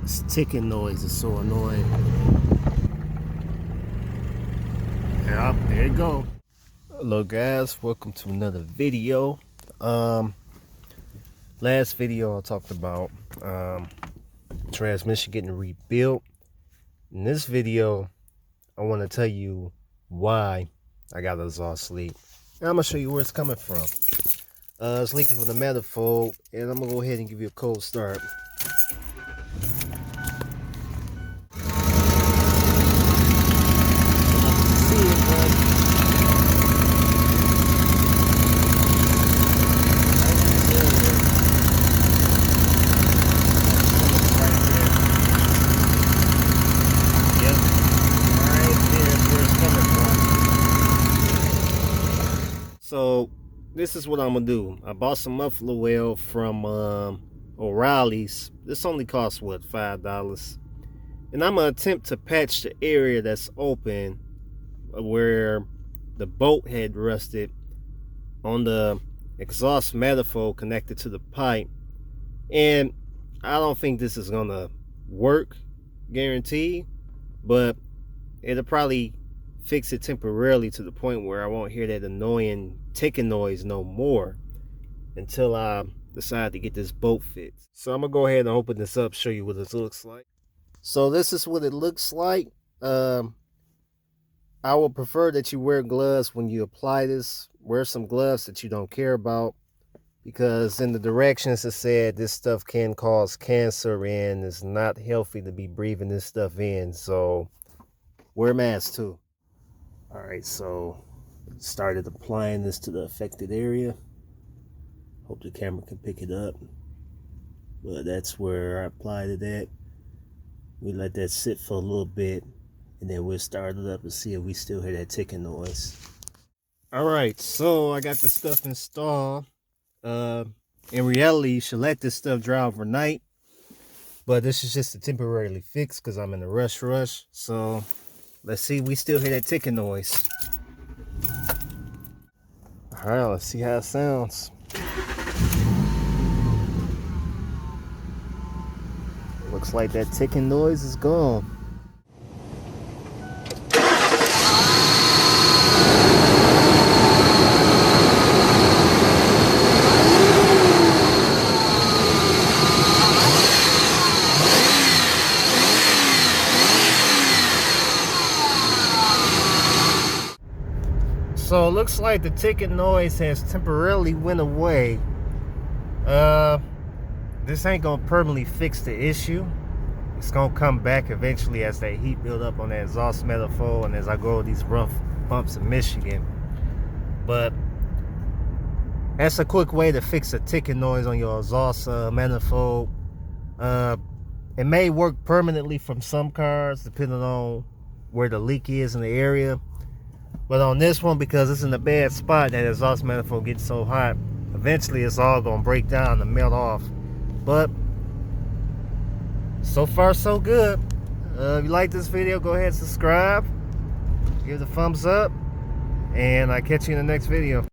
This ticking noise is so annoying. Yeah, there you go. Hello guys, welcome to another video. Last video I talked about transmission getting rebuilt. In this video, I want to tell you why I got a exhaust leak. And I'm gonna show you where it's coming from. It's leaking from the manifold, and I'm gonna go ahead and give you a cold start. So this is what I'm gonna do. I bought some muffler weld from O'Reilly's. This only costs what, $5, and I'm gonna attempt to patch the area that's open where the bolt had rusted on the exhaust manifold connected to the pipe. And I don't think this is gonna work, guaranteed, but it'll probably fix it temporarily to the point where I won't hear that annoying ticking noise no more until I decide to get this bolt fixed. So I'm gonna go ahead and open this up, show you what this looks like. So this is what it looks like. I would prefer that you wear gloves when you apply this. Wear some gloves that you don't care about, because in the directions it said this stuff can cause cancer and it's not healthy to be breathing this stuff in. So wear masks too. All right, so started applying this to the affected area. Hope the camera can pick it up, but that's where I applied it at. We let that sit for a little bit, and then we'll start it up and see if we still hear that ticking noise. All right, so I got the stuff installed. In reality, you should let this stuff dry overnight, but this is just a temporarily fix because I'm in a rush. So let's see if we still hear that ticking noise. All right, let's see how it sounds. Looks like that ticking noise is gone. So it looks like the ticking noise has temporarily went away. This ain't gonna permanently fix the issue. It's gonna come back eventually as that heat build up on that exhaust manifold and as I go over these rough bumps in Michigan. But that's a quick way to fix a ticking noise on your exhaust manifold. It may work permanently from some cars depending on where the leak is in the area. But on this one, because it's in a bad spot, that exhaust manifold gets so hot, eventually it's all gonna break down and melt off. But so far so good. If you like this video, go ahead and subscribe, give it a thumbs up, and I'll catch you in the next video.